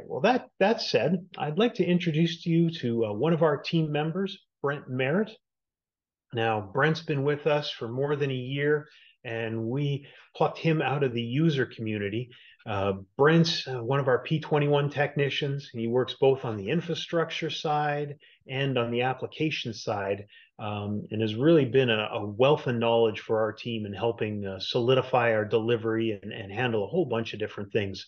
right. Well, that said, I'd like to introduce you to one of our team members, Brent Merritt. Now, Brent's been with us for more than a year, and we plucked him out of the user community. Brent's one of our P21 technicians. He works both on the infrastructure side and on the application side, and has really been a wealth of knowledge for our team in helping solidify our delivery and handle a whole bunch of different things.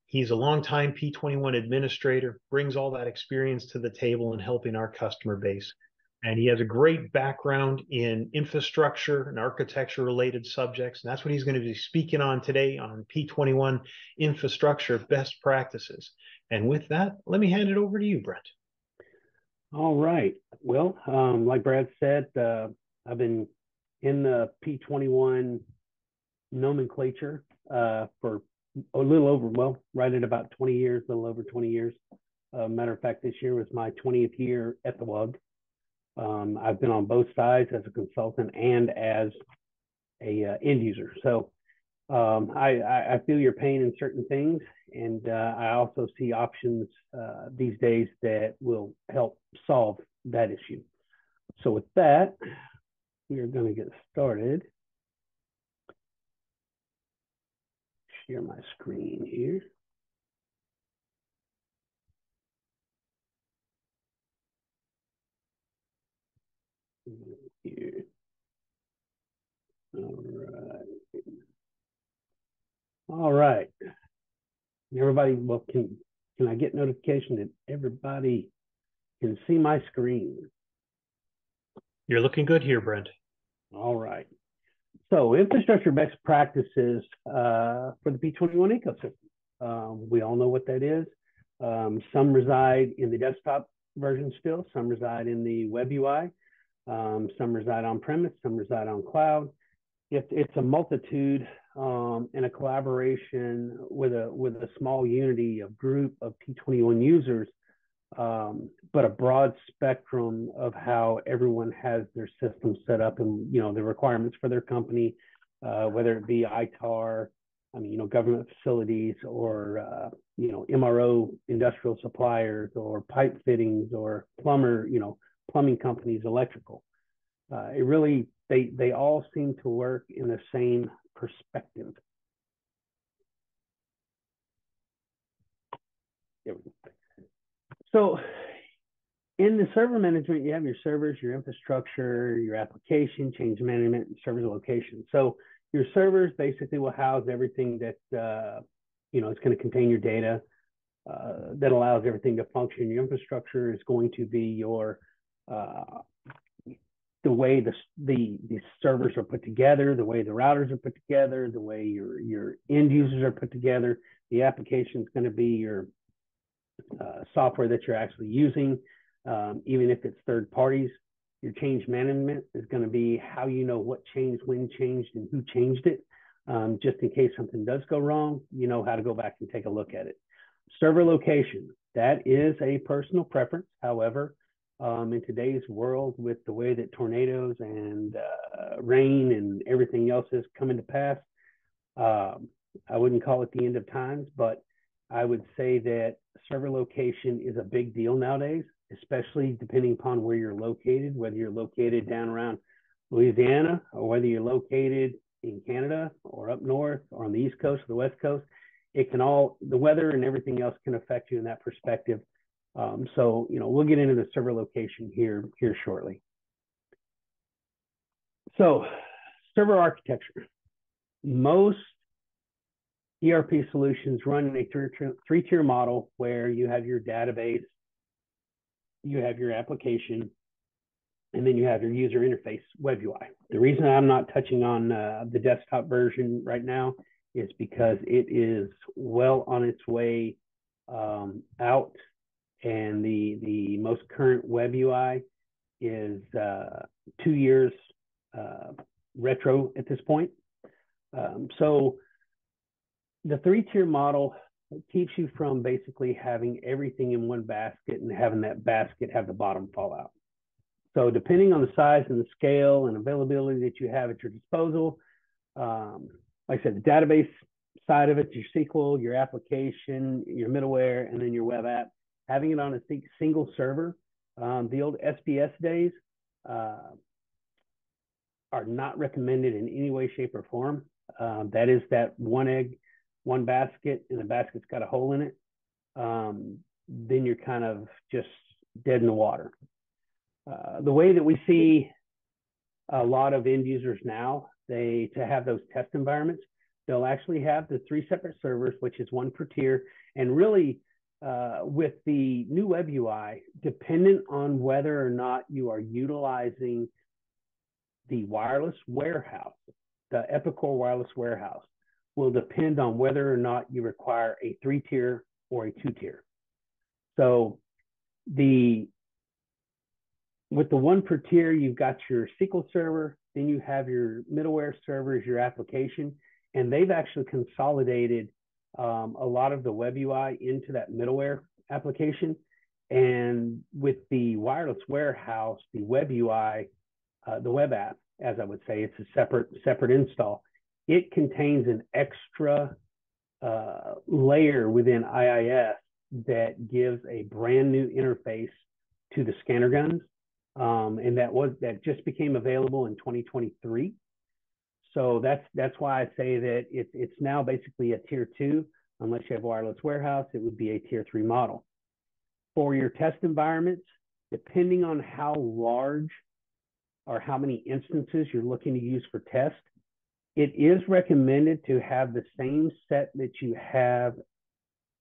He's a longtime P21 administrator, brings all that experience to the table in helping our customer base. And he has a great background in infrastructure and architecture related subjects. And that's what he's going to be speaking on today on P21 infrastructure best practices. And with that, let me hand it over to you, Brent. All right. Well, like Brad said, I've been in the P21 nomenclature for a little over, well, right at about 20 years, a little over 20 years. Matter of fact, this year was my 20th year at the WUG. I've been on both sides as a consultant and as a end user. So I feel your pain in certain things, and I also see options these days that will help solve that issue. So with that, we are going to get started. Share my screen here. Here. All right. Everybody, well, can I get notification that everybody can see my screen? You're looking good here, Brent. All right. So infrastructure best practices for the P21 ecosystem. We all know what that is. Some reside in the desktop version still. Some reside in the web UI. Some reside on premise. Some reside on cloud. It's a multitude and a collaboration with a small unity of group of P21 users, but a broad spectrum of how everyone has their system set up and, the requirements for their company, whether it be ITAR, government facilities, or, MRO industrial suppliers, or pipe fittings, or plumbing companies, electrical. It really, they all seem to work in the same perspective. There we go. So in the server management, you have your servers, your infrastructure, your application, change management, and server location. So your servers basically will house everything that, it's going to contain your data that allows everything to function. Your infrastructure is going to be your the way the servers are put together, the way the routers are put together, the way your end users are put together. The application is going to be your software that you're actually using, even if it's third parties. Your change management is going to be how you know what changed, when changed, and who changed it. Just in case something does go wrong, you know how to go back and take a look at it. Server location, that is a personal preference. However, in today's world, with the way that tornadoes and rain and everything else is coming to pass, I wouldn't call it the end of times, but I would say that server location is a big deal nowadays, especially depending upon where you're located, whether you're located down around Louisiana or whether you're located in Canada or up north or on the East Coast or the West Coast. It can all, the weather and everything else can affect you in that perspective. So, we'll get into the server location here shortly. So, server architecture. Most ERP solutions run in a three-tier model where you have your database, you have your application, and then you have your user interface web UI. The reason I'm not touching on the desktop version right now is because it is well on its way out, and the most current web UI is 2 years retro at this point. So the three-tier model keeps you from basically having everything in one basket and having that basket have the bottom fall out. So depending on the size and the scale and availability that you have at your disposal, like I said, the database side of it, your SQL, your application, your middleware, and then your web app. Having it on a single server, the old SPS days are not recommended in any way, shape, or form. That is that one egg, one basket, and the basket's got a hole in it. Then you're kind of just dead in the water. The way that we see a lot of end users now, to have those test environments, they'll actually have the 3 separate servers, which is 1 per tier. And really, with the new web UI, dependent on whether or not you are utilizing the wireless warehouse, the Epicor wireless warehouse, will depend on whether or not you require a 3-tier or a 2-tier. So with the 1 per tier, you've got your SQL server, then you have your middleware servers, your application, and they've actually consolidated a lot of the web UI into that middleware application. And with the wireless warehouse, the web UI, the web app, as I would say, it's a separate install. It contains an extra layer within IIS that gives a brand new interface to the scanner guns. And that just became available in 2023. So that's why I say that it's now basically a tier 2. Unless you have wireless warehouse, it would be a tier 3 model. For your test environments, depending on how large or how many instances you're looking to use for test, it is recommended to have the same set that you have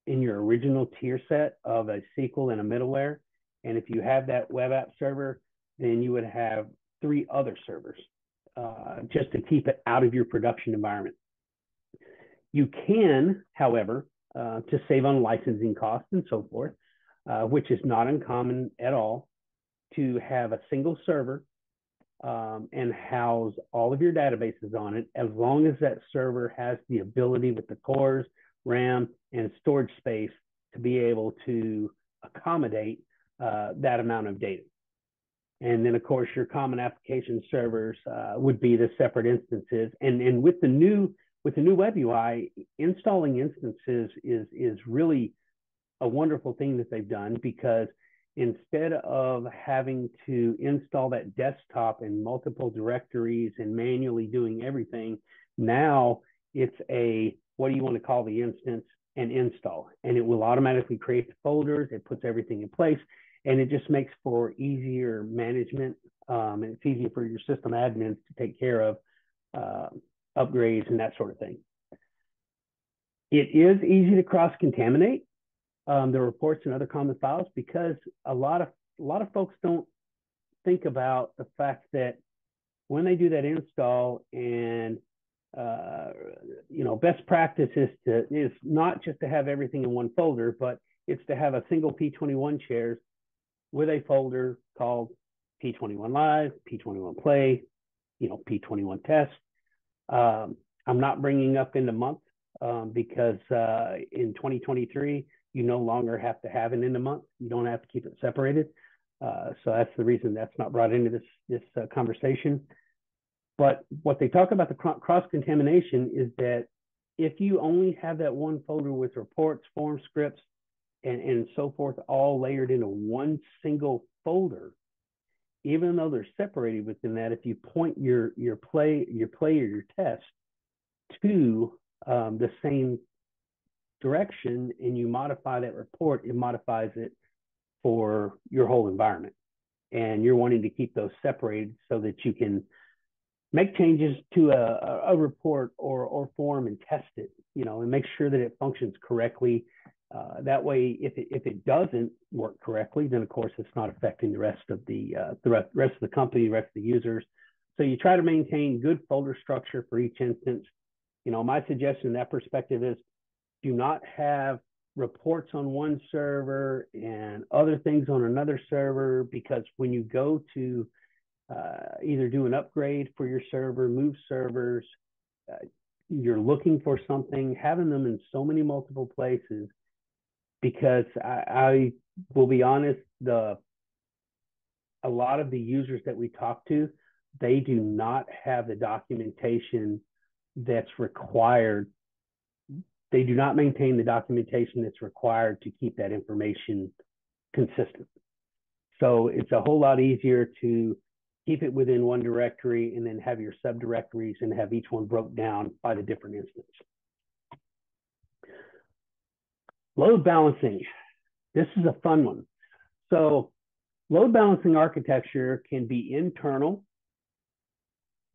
in your original tier set of a SQL and a middleware. And if you have that web app server, then you would have 3 other servers just to keep it out of your production environment. You can, however, to save on licensing costs and so forth, which is not uncommon at all, to have a single server and house all of your databases on it, as long as that server has the ability with the cores, RAM, and storage space to be able to accommodate that amount of data. And then, of course, your common application servers would be the separate instances. And with the new web UI, installing instances is really a wonderful thing that they've done, because instead of having to install that desktop in multiple directories and manually doing everything, now it's what do you want to call the instance, and install. And it will automatically create the folders. It puts everything in place, and it just makes for easier management. And it's easier for your system admins to take care of upgrades and that sort of thing. It is easy to cross-contaminate the reports and other common files, because a lot of folks don't think about the fact that when they do that install, and best practice is not just to have everything in one folder, but it's to have a single P21 shares with a folder called P21 Live, P21 Play, P21 Test. I'm not bringing up in the month because in 2023, you no longer have to have an end of month. You don't have to keep it separated. So that's the reason that's not brought into this conversation. But what they talk about the cross-contamination is that if you only have that one folder with reports, form scripts, and so forth, all layered into one single folder, even though they're separated within that, if you point your play or your test to the same direction and you modify that report, it modifies it for your whole environment. And you're wanting to keep those separated so that you can make changes to a report or form and test it, and make sure that it functions correctly. That way, if it doesn't work correctly, then of course it's not affecting the rest of the rest of the company, the rest of the users. So you try to maintain good folder structure for each instance. My suggestion in that perspective is, do not have reports on one server and other things on another server, because when you go to either do an upgrade for your server, move servers, you're looking for something, having them in so many multiple places, because I will be honest, a lot of the users that we talk to, they do not have the documentation that's required They do not maintain the documentation that's required to keep that information consistent. So it's a whole lot easier to keep it within one directory and then have your subdirectories and have each one broke down by the different instance. Load balancing. This is a fun one. So load balancing architecture can be internal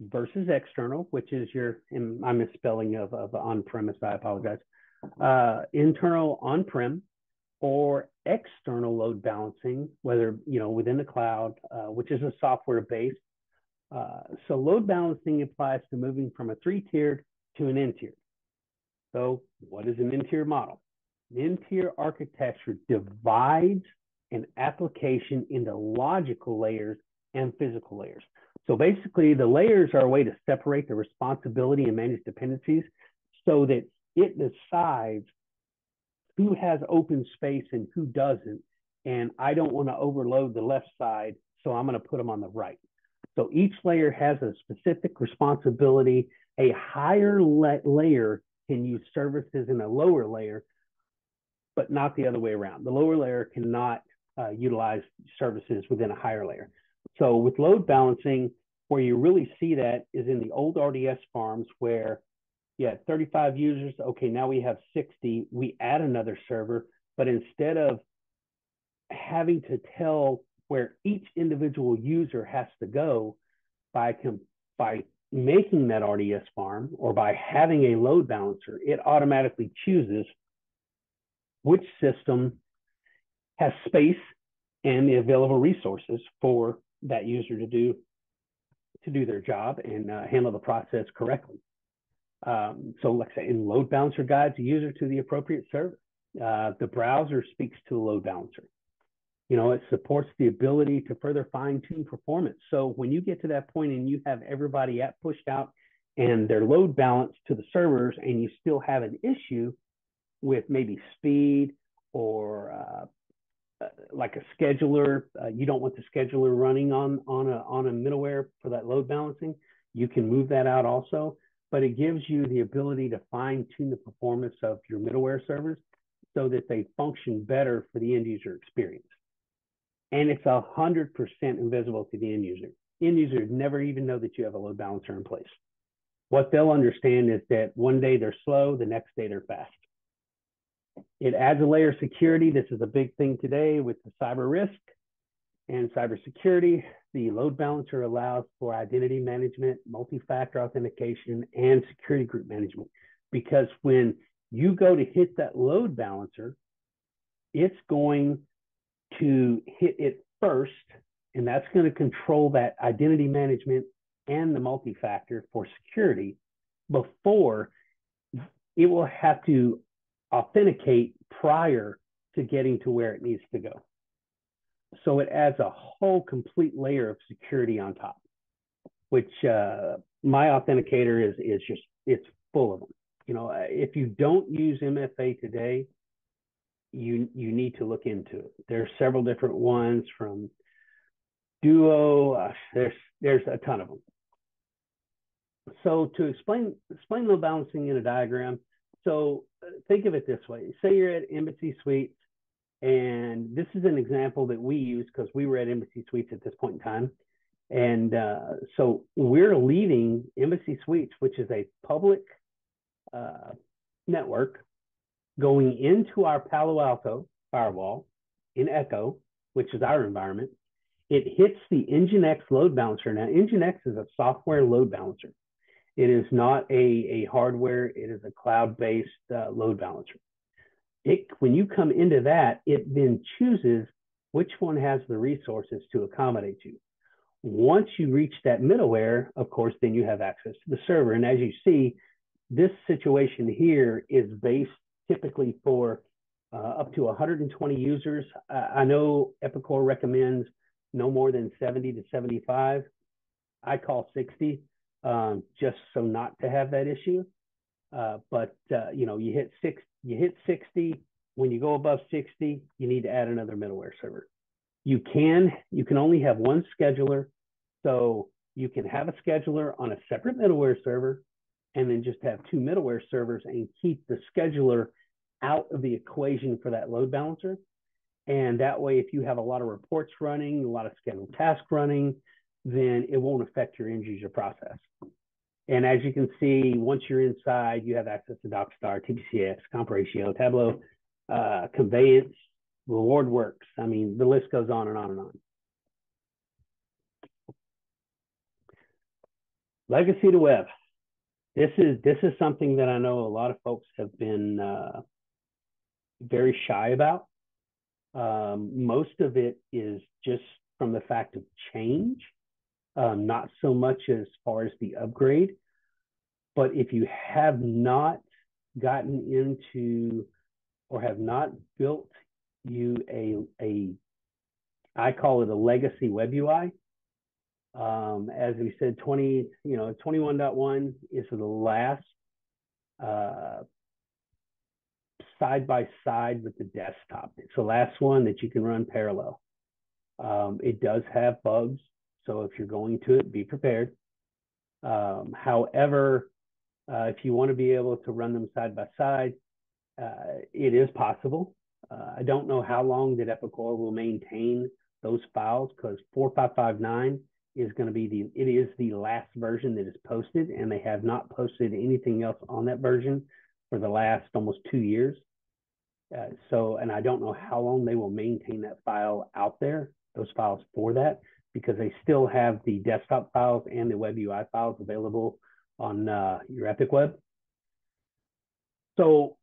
versus external, which is your, and I'm misspelling of on-premise, I apologize. Internal on-prem or external load balancing, whether within the cloud, which is a software based. So load balancing applies to moving from a 3-tiered to an N-tiered. So what is an N-tier model? An N-tier architecture divides an application into logical layers and physical layers. So basically the layers are a way to separate the responsibility and manage dependencies so that it decides who has open space and who doesn't. And I don't want to overload the left side, so I'm going to put them on the right. So each layer has a specific responsibility. A higher layer can use services in a lower layer, but not the other way around. The lower layer cannot utilize services within a higher layer. So with load balancing, where you really see that is in the old RDS farms where you had 35 users. Okay, now we have 60. We add another server, but instead of having to tell where each individual user has to go by making that RDS farm or by having a load balancer, it automatically chooses which system has space and the available resources for that user to do their job and handle the process correctly. So like I say, in load balancer guides the user to the appropriate server. The browser speaks to the load balancer. It supports the ability to further fine-tune performance. So when you get to that point and you have everybody pushed out and their load balanced to the servers and you still have an issue with maybe speed or like a scheduler, you don't want the scheduler running on a middleware for that load balancing, you can move that out also, but it gives you the ability to fine tune the performance of your middleware servers so that they function better for the end user experience. And it's 100% invisible to the end user. End users never even know that you have a load balancer in place. What they'll understand is that one day they're slow, the next day they're fast. It adds a layer of security. This is a big thing today with the cyber risk and cybersecurity. The load balancer allows for identity management, multi-factor authentication, and security group management. Because when you go to hit that load balancer, it's going to hit it first, and that's going to control that identity management and the multi-factor for security before it will have to authenticate prior to getting to where it needs to go. So it adds a whole complete layer of security on top, which my authenticator is just, it's full of them. If you don't use MFA today, you need to look into it. There's several different ones from Duo. There's a ton of them. So to explain load balancing in a diagram, so think of it this way. Say you're at Embassy Suites, and this is an example that we use because we were at Embassy Suites at this point in time. And so we're leaving Embassy Suites, which is a public network, going into our Palo Alto firewall in Echo, which is our environment. It hits the Nginx load balancer. Now, Nginx is a software load balancer. It is not a hardware. It is a cloud-based load balancer. When you come into that, it then chooses which one has the resources to accommodate you. Once you reach that middleware, of course, then you have access to the server. And as you see, this situation here is based typically for up to 120 users. I know Epicor recommends no more than 70 to 75. I call 60 just so not to have that issue. But you hit 60. When you go above 60, you need to add another middleware server. You can only have one scheduler. So you can have a scheduler on a separate middleware server and then just have 2 middleware servers and keep the scheduler out of the equation for that load balancer. And that way, if you have a lot of reports running, a lot of scheduled tasks running, then it won't affect your end user process. And as you can see, once you're inside, you have access to DocStar, TPCX, Comp Ratio, Tableau, Conveyance, Reward Works. I mean, the list goes on and on and on. Legacy to web. This is something that I know a lot of folks have been very shy about. Most of it is just from the fact of change, not so much as far as the upgrade. But if you have not gotten into or have not built you I call it a legacy web UI. As we said, 21.1 is the last side by side with the desktop. It's the last one that you can run parallel. It does have bugs, so if you're going to it, be prepared. However, if you want to be able to run them side by side, it is possible. I don't know how long that Epicor will maintain those files, because 4559 is going to be it is the last version that is posted, and they have not posted anything else on that version for the last almost 2 years. And I don't know how long they will maintain that file out there, those files for that, because they still have the desktop files and the web UI files available on your Epic Web. So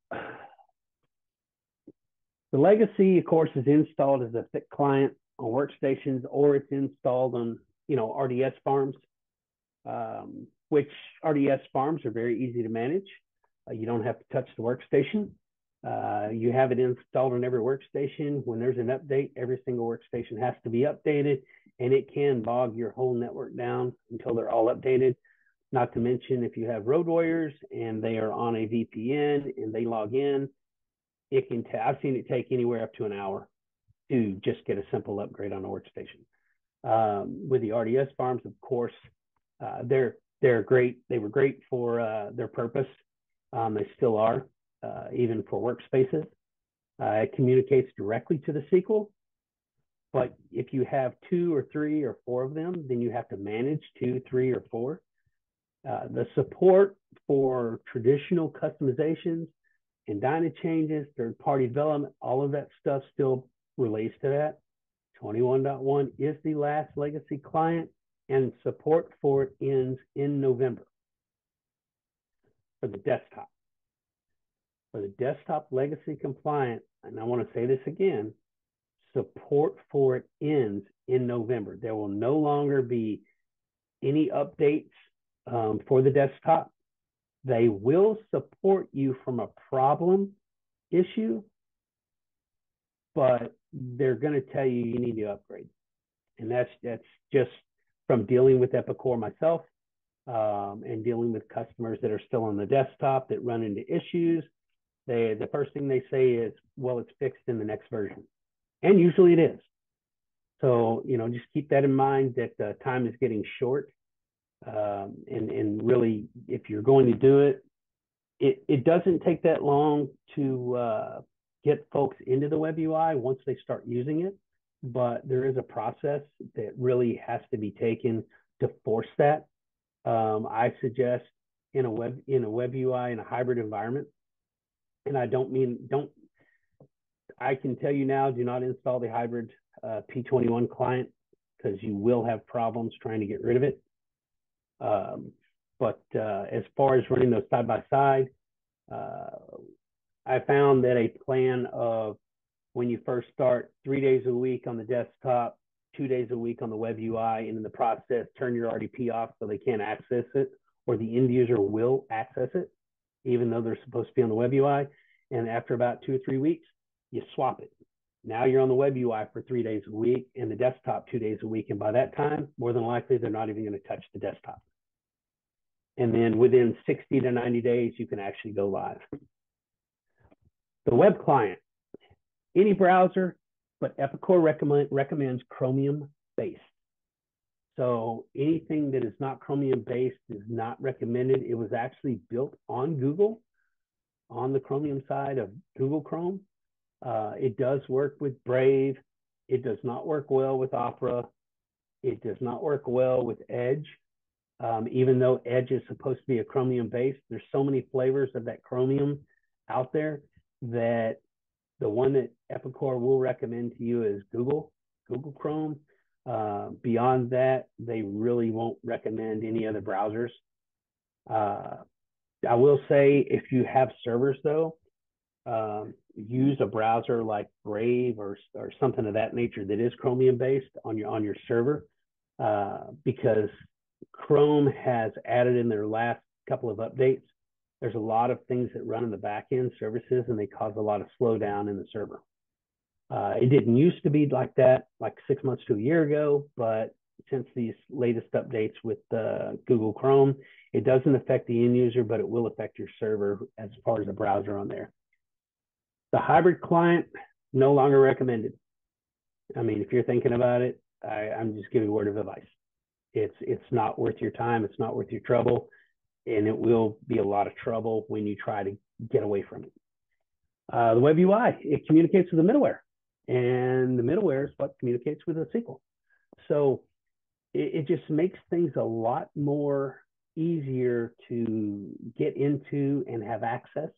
the legacy, of course, is installed as a thick client on workstations, or it's installed on, RDS farms, which RDS farms are very easy to manage. You don't have to touch the workstation. You have it installed on every workstation. When there's an update, every single workstation has to be updated, and it can bog your whole network down until they're all updated. Not to mention, if you have road warriors and they are on a VPN and they log in, it can I've seen it take anywhere up to an hour to just get a simple upgrade on a workstation. With the RDS farms, of course, they're great. They were great for their purpose. They still are, even for workspaces. It communicates directly to the SQL. But if you have 2 or 3 or 4 of them, then you have to manage 2, 3, or 4. The support for traditional customizations and Dyna changes, third-party development, all of that stuff still relates to that. 21.1 is the last legacy client, and support for it ends in November for the desktop. For the desktop legacy compliant, and I want to say this again, support for it ends in November. There will no longer be any updates for the desktop. They will support you from a problem issue, but they're going to tell you you need to upgrade. And that's just from dealing with Epicor myself, and dealing with customers that are still on the desktop that run into issues. The first thing they say is, well, it's fixed in the next version. And usually it is. So, just keep that in mind, that time is getting short. And really, if you're going to do it, it doesn't take that long to get folks into the web UI once they start using it. But there is a process that really has to be taken to force that. I suggest in a web UI in a hybrid environment, and I can tell you now, do not install the hybrid P21 client, because you will have problems trying to get rid of it. But as far as running those side by side, I found that a plan of, when you first start, 3 days a week on the desktop, 2 days a week on the web UI, and in the process, turn your RDP off so they can't access it, or the end user will access it, even though they're supposed to be on the web UI. And after about 2 or 3 weeks, you swap it. Now you're on the web UI for 3 days a week and the desktop 2 days a week. And by that time, more than likely, they're not even going to touch the desktop. And then within 60 to 90 days, you can actually go live. The web client, any browser, but Epicor recommends Chromium based. So anything that is not Chromium based is not recommended. It was actually built on Google, on the Chromium side of Google Chrome. It does work with Brave. It does not work well with Opera. It does not work well with Edge. Even though Edge is supposed to be a Chromium base, there's so many flavors of that Chromium out there that the one that Epicor will recommend to you is Google Chrome. Beyond that, they really won't recommend any other browsers. I will say if you have servers though, use a browser like Brave or something of that nature that is Chromium based on your server, because Chrome has added in their last couple of updates. There's a lot of things that run in the back end services, and they cause a lot of slowdown in the server. It didn't used to be like that, like 6 months to a year ago, but since these latest updates with Google Chrome, it doesn't affect the end user, but it will affect your server as far as the browser on there. The hybrid client, no longer recommended. I mean, if you're thinking about it, I'm just giving a word of advice. It's not worth your time. It's not worth your trouble. And it will be a lot of trouble when you try to get away from it. The web UI, it communicates with the middleware. And the middleware is what communicates with the SQL. So it just makes things a lot more easier to get into and have access.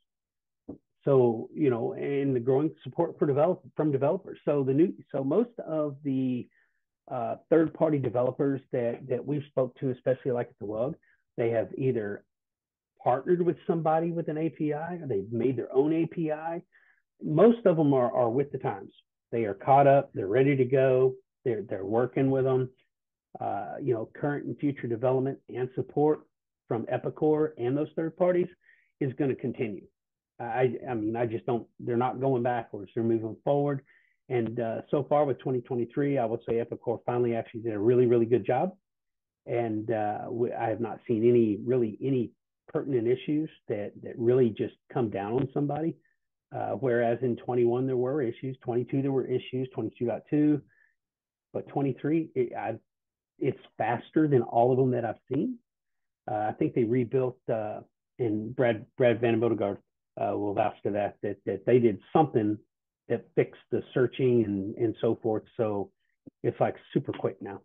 So, you know, and the growing support for from developers. So most of the third-party developers that we've spoke to, especially like at the WUG, they have either partnered with somebody with an API or they've made their own API. Most of them are with the times. They are caught up. They're ready to go. They're working with them. You know, current and future development and support from Epicor and those third parties is going to continue. I mean, I just don't, they're not going backwards. They're moving forward. And so far with 2023, I would say Epicor finally actually did a really, really good job. And I have not seen any pertinent issues that really just come down on somebody. Whereas in 21, there were issues, 22, there were issues, 22.2, but 23, it's faster than all of them that I've seen. I think they rebuilt, and Brad Van Bodegard will vouch to that they did something that fixed the searching and so forth. So it's like super quick now.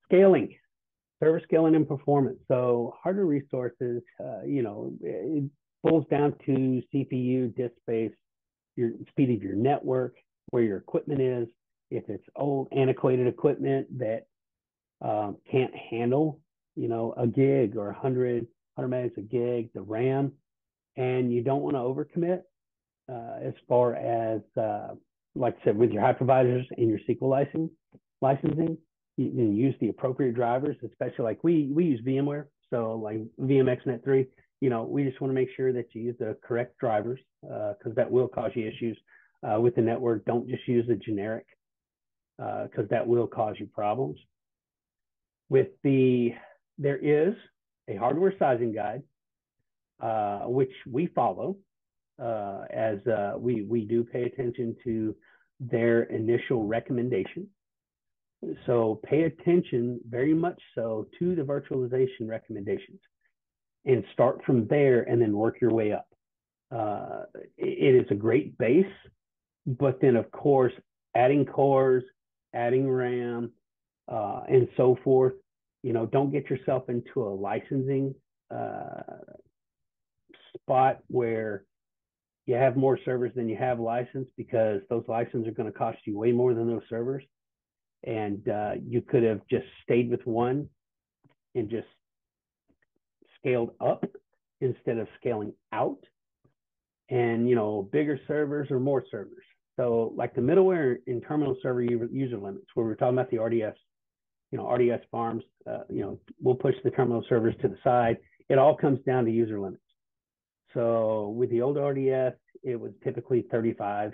Scaling, server scaling and performance. So hardware resources, you know, it boils down to CPU, disk space, your speed of your network, where your equipment is. If it's old, antiquated equipment that can't handle, you know, a gig or 100 megs a gig, the RAM, and you don't want to overcommit as far as, like I said, with your hypervisors and your SQL licensing, you can use the appropriate drivers, especially like we use VMware. So like VMXNet 3, you know, we just want to make sure that you use the correct drivers because that will cause you issues with the network. Don't just use a generic because that will cause you problems. There is a hardware sizing guide, which we follow as we do pay attention to their initial recommendation. So pay attention very much so to the virtualization recommendations and start from there and then work your way up. It is a great base, but then of course, adding cores, adding RAM, and so forth, you know, don't get yourself into a licensing spot where you have more servers than you have license, because those licenses are going to cost you way more than those servers. And you could have just stayed with one and just scaled up instead of scaling out. And, you know, bigger servers or more servers. So like the middleware and terminal server user limits, where we're talking about the RDS, you know, RDS farms, you know, we'll push the terminal servers to the side. It all comes down to user limits. So with the old RDS, it was typically 35.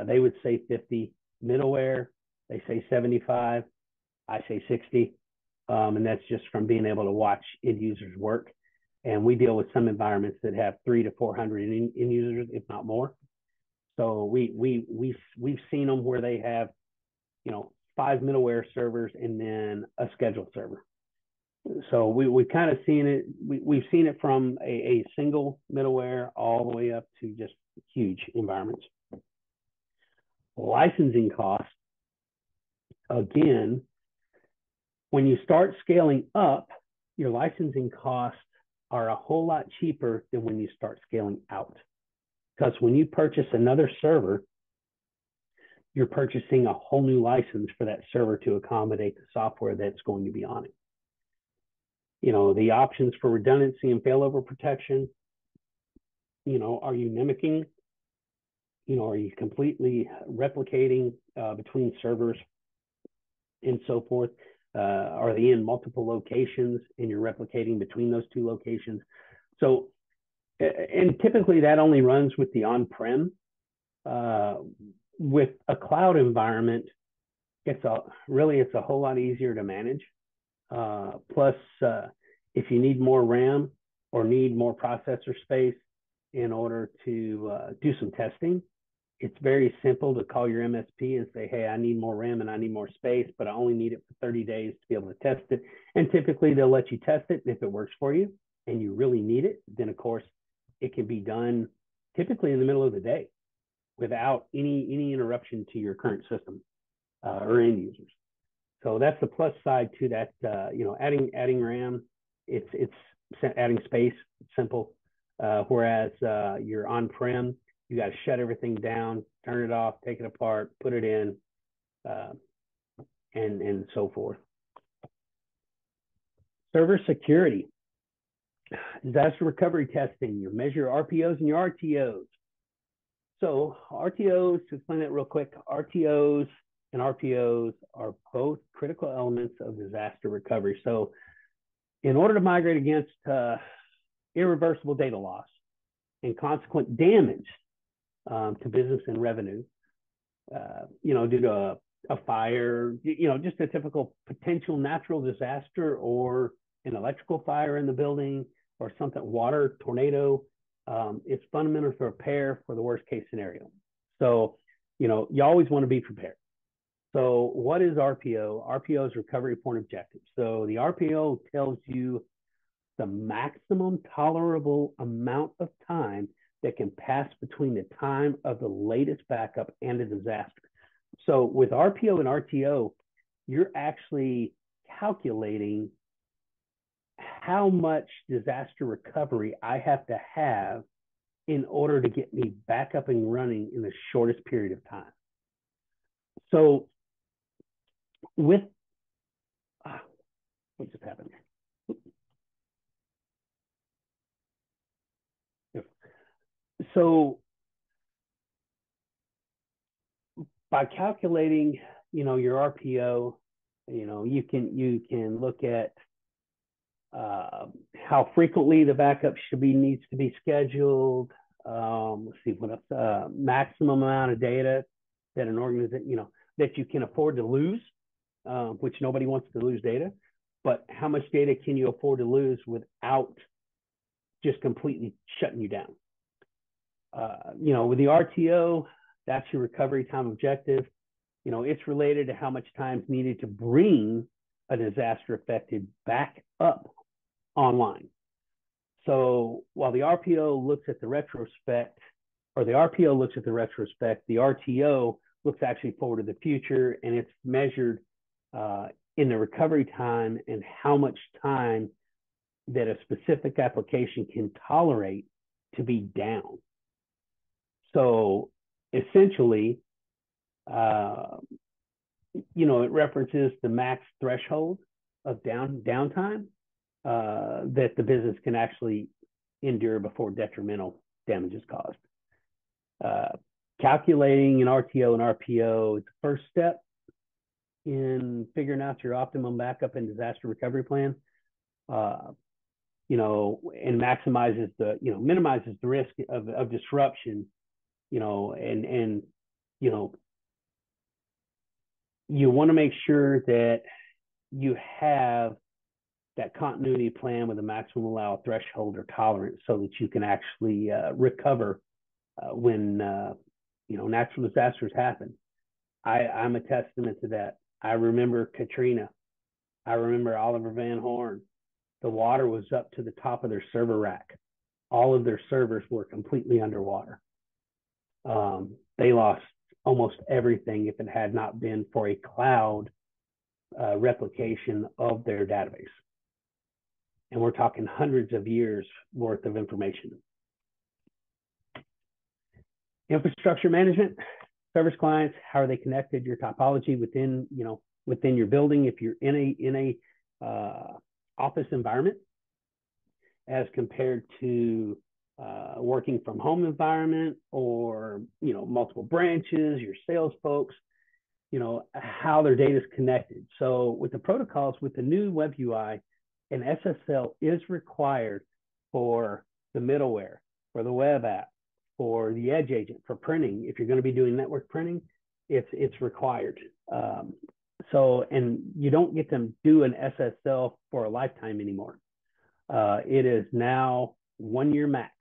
They would say 50. Middleware, they say 75. I say 60. And that's just from being able to watch end users work. And we deal with some environments that have 300 to 400 end users, if not more. So we've seen them where they have, you know, 5 middleware servers, and then a schedule server. So we've kind of seen it. We've seen it from a single middleware all the way up to just huge environments. Licensing costs, again, when you start scaling up, your licensing costs are a whole lot cheaper than when you start scaling out. Because when you purchase another server, you're purchasing a whole new license for that server to accommodate the software that's going to be on it. You know, the options for redundancy and failover protection, you know, are you mimicking? You know, are you completely replicating between servers and so forth? Are they in multiple locations and you're replicating between those two locations? So, and typically that only runs with the on-prem. With a cloud environment, it's a whole lot easier to manage. Plus, if you need more RAM or need more processor space in order to do some testing, it's very simple to call your MSP and say, hey, I need more RAM and I need more space, but I only need it for 30 days to be able to test it. And typically they'll let you test it. And if it works for you and you really need it, then of course it can be done typically in the middle of the day without any interruption to your current system or end users. So that's the plus side to that. You know, adding RAM, it's adding space, it's simple. Whereas you're on-prem, you got to shut everything down, turn it off, take it apart, put it in, and so forth. Server security, disaster recovery testing, you measure RPOs and your RTOs. So RTOs, to explain that real quick, RTOs and RPOs are both critical elements of disaster recovery. So in order to migrate against irreversible data loss and consequent damage to business and revenue, you know, due to a fire, you know, just a typical potential natural disaster or an electrical fire in the building or something, water, tornado, it's fundamental to prepare for the worst case scenario. So, you know, you always want to be prepared. So what is RPO? RPO is recovery point objective. So the RPO tells you the maximum tolerable amount of time that can pass between the time of the latest backup and a disaster. So with RPO and RTO, you're actually calculating how much disaster recovery I have to have in order to get me back up and running in the shortest period of time. So with, what just happened? So by calculating, you know, your RPO, you know, you can look at how frequently the backup needs to be scheduled. Let's see what else. Maximum amount of data that an organization, you know, that you can afford to lose, which nobody wants to lose data. But how much data can you afford to lose without just completely shutting you down? You know, with the RTO, that's your recovery time objective. You know, it's related to how much time is needed to bring a disaster affected back up online. So while the RPO looks at the retrospect, or the RPO looks at the retrospect, the RTO looks actually forward to the future, and it's measured in the recovery time and how much time that a specific application can tolerate to be down. So essentially, you know, it references the max threshold of downtime that the business can actually endure before detrimental damage is caused. Calculating an RTO and RPO is the first step in figuring out your optimum backup and disaster recovery plan. You know, and maximizes the, you know, minimizes the risk of disruption, you know, and you know, you want to make sure that you have that continuity plan with a maximum allowed threshold or tolerance so that you can actually recover when, you know, natural disasters happen. I'm a testament to that. I remember Katrina. I remember Oliver Van Horn. The water was up to the top of their server rack. All of their servers were completely underwater. They lost almost everything if it had not been for a cloud replication of their database. And we're talking hundreds of years worth of information. Infrastructure management, service clients, how are they connected? Your topology within, within your building, if you're in a office environment, as compared to working from home environment, or multiple branches, your sales folks, how their data is connected. So with the protocols, with the new web UI, an SSL is required for the middleware, for the web app, for the edge agent, for printing. If you're going to be doing network printing, it's required. And you don't get to do an SSL for a lifetime anymore. It is now 1 year max.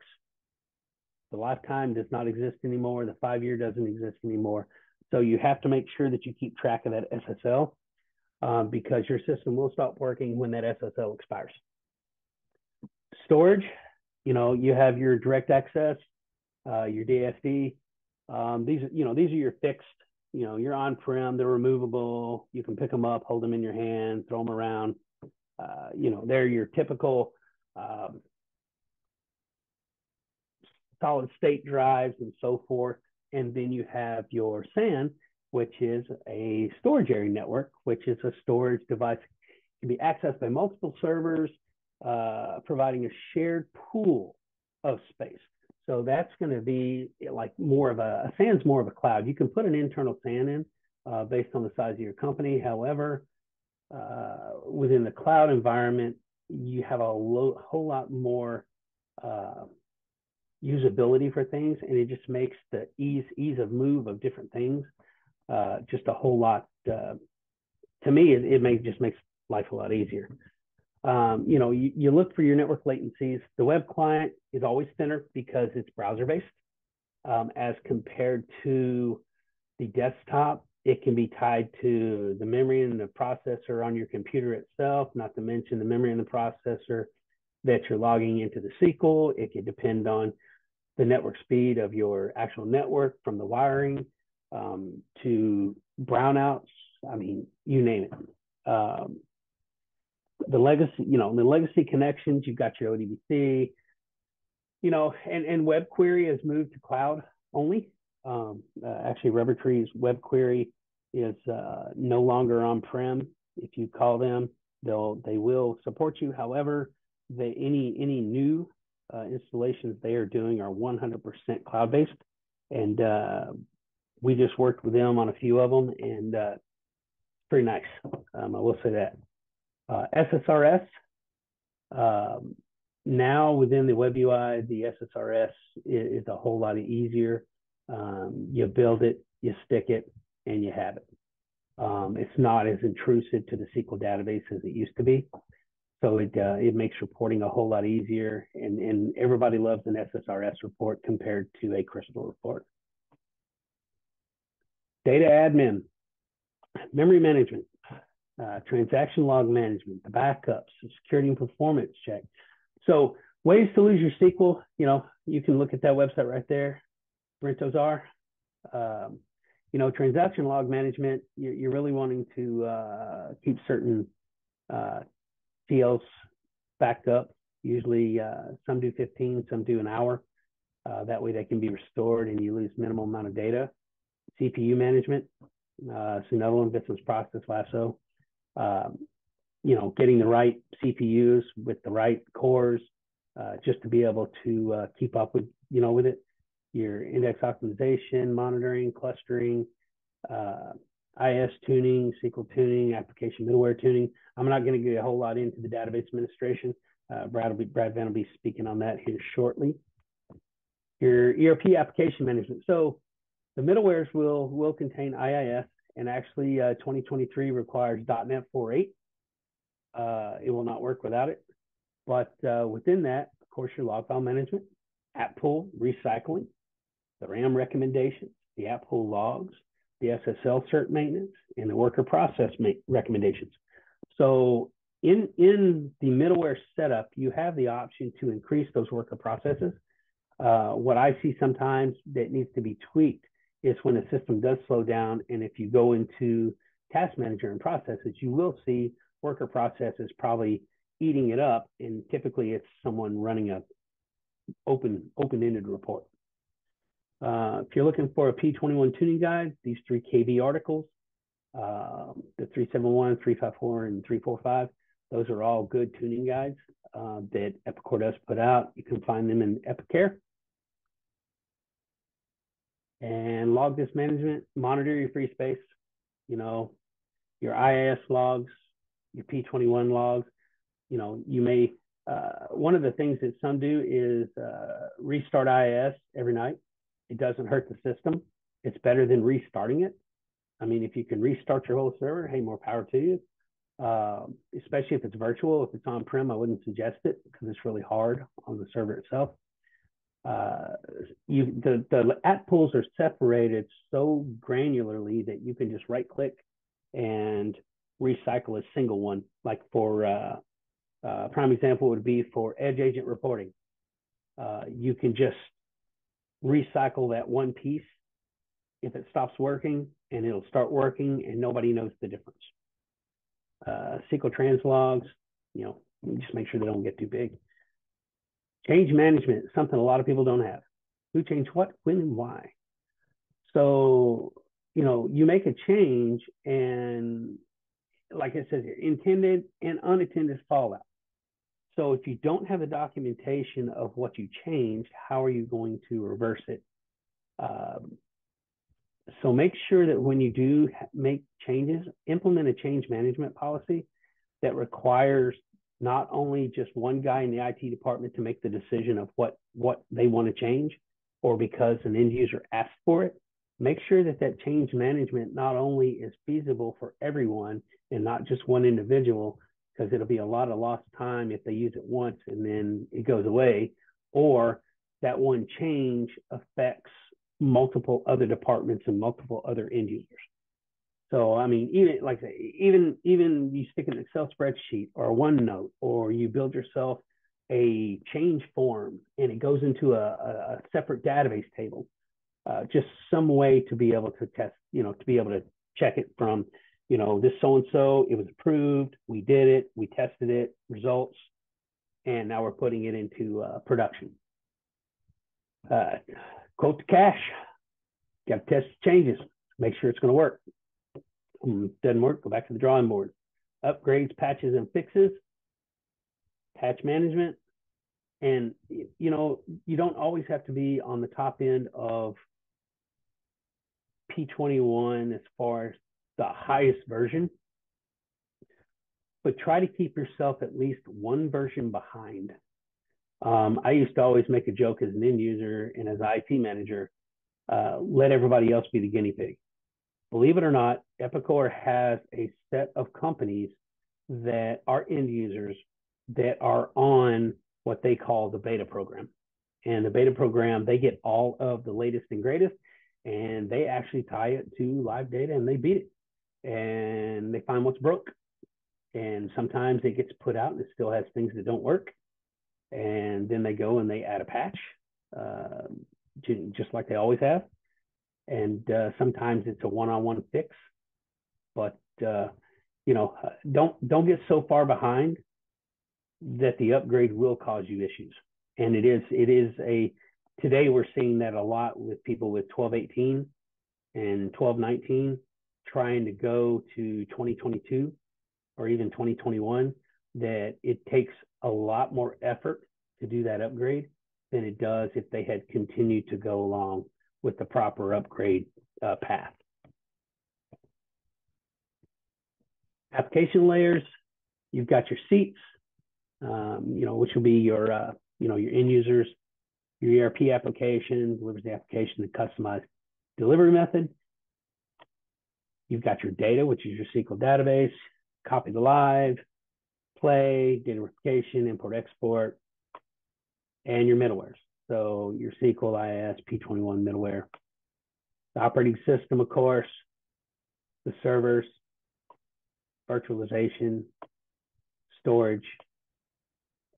The lifetime does not exist anymore. The 5 year doesn't exist anymore. So you have to make sure that you keep track of that SSL, because your system will stop working when that SSL expires. Storage, you have your direct access, your DSD. These are your fixed, you're on-prem, they're removable. You can pick them up, hold them in your hand, throw them around. They're your typical solid state drives and so forth. And then you have your SAN, which is a storage area network, which is a storage device. It can be accessed by multiple servers, providing a shared pool of space. So that's going to be like more of a SAN's more of a cloud. You can put an internal SAN in based on the size of your company. However, within the cloud environment, you have a whole lot more usability for things, and it just makes the ease of move of different things just a whole lot. To me, it just makes life a lot easier. You look for your network latencies. The web client is always thinner because it's browser based, as compared to the desktop. It can be tied to the memory and the processor on your computer itself, not to mention the memory and the processor that you're logging into the SQL. It can depend on the network speed of your actual network, from the wiring to brownouts. I mean, you name it. The legacy connections, you've got your ODBC, and web query has moved to cloud only. Actually, RubberTree's web query is no longer on-prem. If you call them, they will support you. However, any new installations they are doing are 100% cloud-based, and we just worked with them on a few of them, and pretty nice. I will say that. SSRS, now within the web UI, the SSRS is a whole lot easier. You build it, you stick it, and you have it. It's not as intrusive to the SQL database as it used to be. So it makes reporting a whole lot easier, and everybody loves an SSRS report compared to a Crystal report. Data admin, memory management, transaction log management, the backups, the security and performance check. So ways to lose your SQL, you can look at that website right there. Brentos are. Transaction log management, you're really wanting to keep certain TLs backed up. Usually some do 15, some do an hour. That way they can be restored and you lose minimal amount of data. CPU management, Synodeland, business process, LASSO. Getting the right CPUs with the right cores, just to be able to keep up with it. Your index optimization, monitoring, clustering, IS tuning, SQL tuning, application middleware tuning. I'm not going to get a whole lot into the database administration. Brad Van will be speaking on that here shortly. Your ERP application management. So the middlewares will contain IIS, and actually 2023 requires .NET 4.8. It will not work without it. But within that, of course, your log file management, app pool, recycling, the RAM recommendations, the app pool logs, the SSL cert maintenance, and the worker process recommendations. So in the middleware setup, you have the option to increase those worker processes. What I see sometimes that needs to be tweaked is when the system does slow down, and if you go into task manager and processes, you will see worker processes probably eating it up, and typically it's someone running a open-ended report. If you're looking for a P21 tuning guide, these 3 KB articles, the 371, 354, and 345, those are all good tuning guides that Epicor does put out. You can find them in Epicor. And log disk management, monitor your free space, you know, your IIS logs, your P21 logs. You know, you may, one of the things that some do is restart IIS every night. It doesn't hurt the system. It's better than restarting it. I mean, if you can restart your whole server, hey, more power to you. Especially if it's virtual. If it's on-prem, I wouldn't suggest it because it's really hard on the server itself. The app pools are separated so granularly that you can just right-click and recycle a single one. Like for prime example would be for Edge Agent reporting. You can just recycle that one piece if it stops working, and it'll start working, and nobody knows the difference. SQL translogs, you know, just make sure they don't get too big. Change management, something a lot of people don't have. Who changed what, when, and why? So, you know, you make a change, and like it says here, intended and unattended fallout. So if you don't have the documentation of what you changed, how are you going to reverse it? So make sure that when you do make changes, implement a change management policy that requires not only just one guy in the IT department to make the decision of what they want to change, or because an end user asked for it. Make sure that that change management not only is feasible for everyone and not just one individual, because it'll be a lot of lost time if they use it once and then it goes away, or that one change affects multiple other departments and multiple other end users. So, I mean, even like I say, even you stick an Excel spreadsheet or a OneNote, or you build yourself a change form and it goes into a separate database table, just some way to be able to test, you know, to be able to check it from, you know, this so-and-so, it was approved, we did it, we tested it, results, and now we're putting it into production. Quote to cash, got to test changes, make sure it's going to work. Doesn't work, go back to the drawing board. Upgrades, patches, and fixes, patch management. And, you know, you don't always have to be on the top end of P21 as far as the highest version, but try to keep yourself at least one version behind. I used to always make a joke as an end user and as an IT manager, let everybody else be the guinea pig. Believe it or not, Epicor has a set of companies that are end users that are on what they call the beta program. And the beta program, they get all of the latest and greatest, and they actually tie it to live data and they beat it. And they find what's broke. And sometimes it gets put out and it still has things that don't work. And then they go and they add a patch, just like they always have. And sometimes it's a one-on-one fix, but you know, don't get so far behind that the upgrade will cause you issues. And it is today we're seeing that a lot with people with 12.18 and 12.19 trying to go to 2022 or even 2021, that it takes a lot more effort to do that upgrade than it does if they had continued to go along with the proper upgrade path. Application layers, you've got your seats, you know, which will be your, you know, your end users, your ERP application, delivers the application, the customized delivery method. You've got your data, which is your SQL database, copy to live, play, data replication, import, export, and your middlewares. So your SQL, IIS, P21 middleware. The operating system, of course, the servers, virtualization, storage,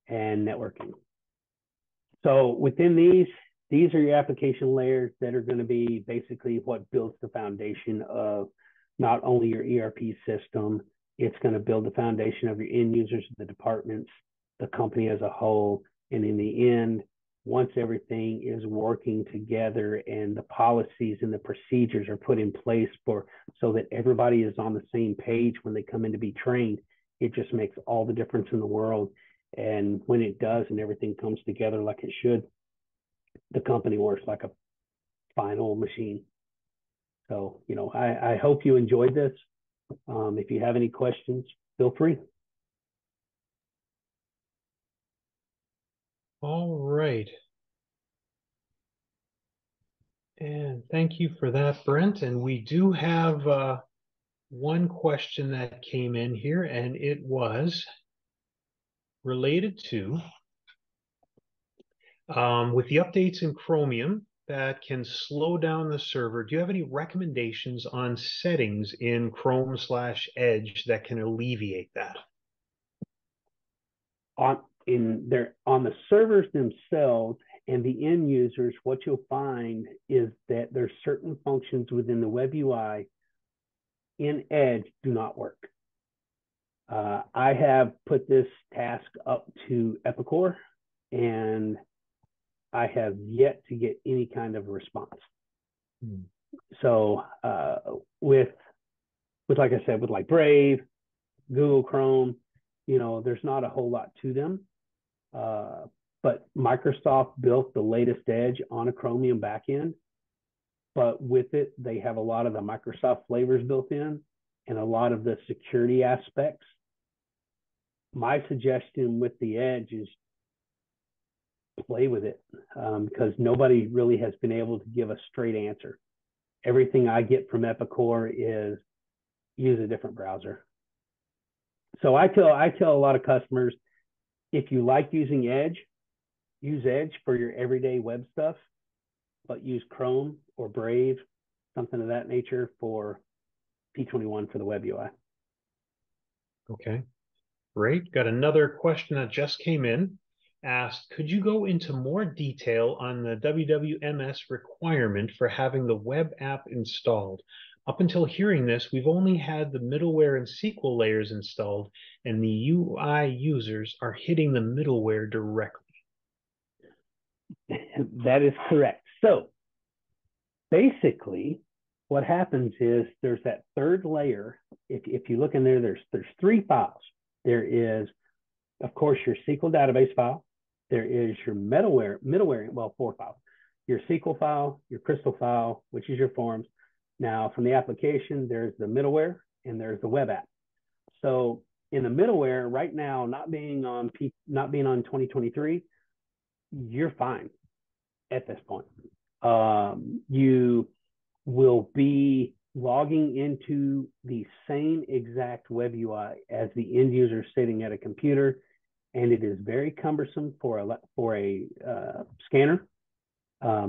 and networking. So within these are your application layers that are going to be basically what builds the foundation of not only your ERP system, it's going to build the foundation of your end users, the departments, the company as a whole. And in the end, once everything is working together and the policies and the procedures are put in place so that everybody is on the same page when they come in to be trained, it just makes all the difference in the world. And when it does and everything comes together like it should, the company works like a final machine. So, I hope you enjoyed this. If you have any questions, feel free. All right. And thank you for that, Brent. And we do have one question that came in here, and it was related to with the updates in Chromium that can slow down the server. Do you have any recommendations on settings in Chrome/Edge that can alleviate that? On the servers themselves and the end users, what you'll find is that there's certain functions within the web UI in Edge do not work. I have put this task up to Epicor, and I have yet to get any kind of response. So with like I said, with like Brave, Google Chrome, there's not a whole lot to them. But Microsoft built the latest Edge on a Chromium backend. But with it, they have a lot of the Microsoft flavors built in and a lot of the security aspects. My suggestion with the Edge is play with it, because nobody really has been able to give a straight answer. Everything I get from Epicor is use a different browser. So I tell a lot of customers, if you like using Edge, use Edge for your everyday web stuff, but use Chrome or Brave, something of that nature, for P21 for the web UI. Okay, great. Got another question that just came in. Asked, could you go into more detail on the WWMS requirement for having the web app installed? Up until hearing this, we've only had the middleware and SQL layers installed, and the UI users are hitting the middleware directly. That is correct. So basically, what happens is there's that third layer. If you look in there, there's three files. There is, of course, your SQL database file. There is your middleware, well, four files. Your SQL file, your Crystal file, which is your forms. Now, from the application, there's the middleware and there's the web app. So in the middleware, right now, not being on 2023, you're fine at this point. You will be logging into the same exact web UI as the end user sitting at a computer, and it is very cumbersome for a scanner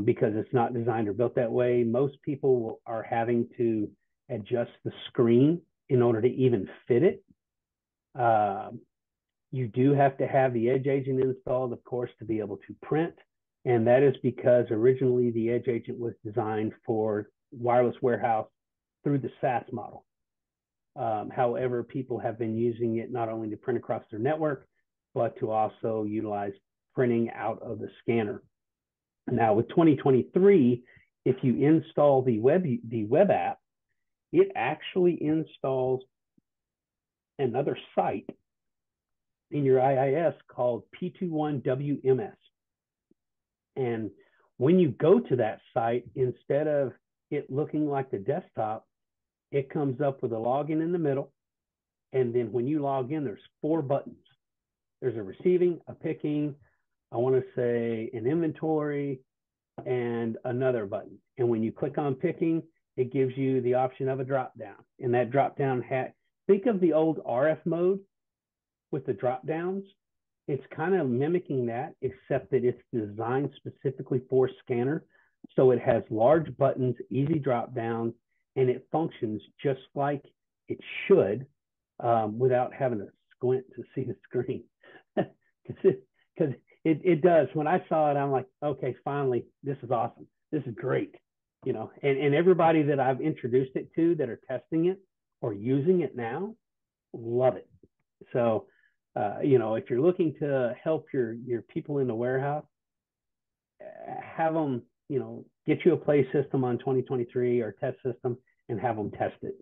because it's not designed or built that way. Most people are having to adjust the screen in order to even fit it. You do have to have the Edge agent installed, of course, to be able to print. And that is because originally the Edge agent was designed for wireless warehouse through the SaaS model. However, people have been using it not only to print across their network, but to also utilize printing out of the scanner. Now with 2023, if you install the web app, it actually installs another site in your IIS called P21 WMS. And when you go to that site, instead of it looking like the desktop, it comes up with a login in the middle. And then when you log in, there's 4 buttons. There's a receiving, a picking, I want to say an inventory, and another button. And when you click on picking, it gives you the option of a drop down. And that drop down think of the old RF mode with the drop downs. It's kind of mimicking that, except that it's designed specifically for scanner. So it has large buttons, easy drop downs, and it functions just like it should, without having to squint to see the screen. Because it does. When I saw it, I'm like, okay, finally, this is awesome. This is great. And everybody that I've introduced it to that are testing it or using it now, love it. So, if you're looking to help your people in the warehouse, have them, get you a play system on 2023 or test system and have them test it.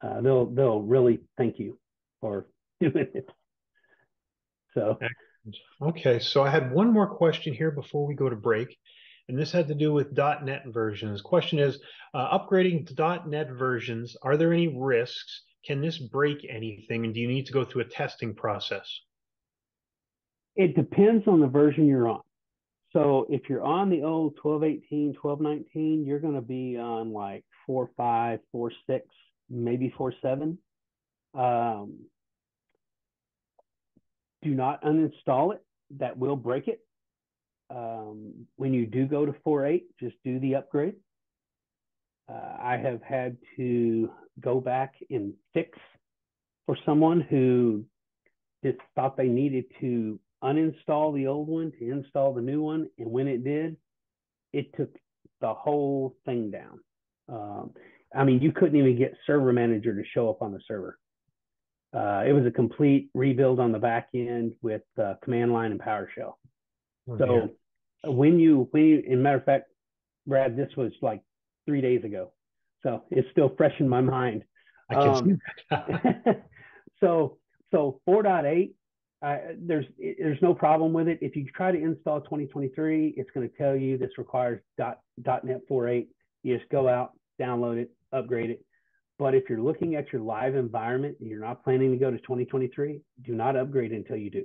They'll really thank you for doing it. So, okay, so I had one more question here before we go to break, and this had to do with .NET versions. Question is, upgrading to .NET versions, are there any risks? Can this break anything, and do you need to go through a testing process? it depends on the version you're on. So if you're on the old 12.18, 12.19, you're going to be on like 4.5, 4.6, maybe 4.7. Do not uninstall it. That will break it. When you do go to 4.8, just do the upgrade. I have had to go back and fix for someone who just thought they needed to uninstall the old one to install the new one. And when it did, it took the whole thing down. You couldn't even get Server Manager to show up on the server. It was a complete rebuild on the back end with command line and PowerShell. Oh, so dear. when you, in matter of fact, Brad, this was like 3 days ago. So it's still fresh in my mind. I can see that. So 4.8, there's no problem with it. If you try to install 2023, it's going to tell you this requires .NET 4.8. You just go out, download it, upgrade it. But if you're looking at your live environment and you're not planning to go to 2023, do not upgrade until you do.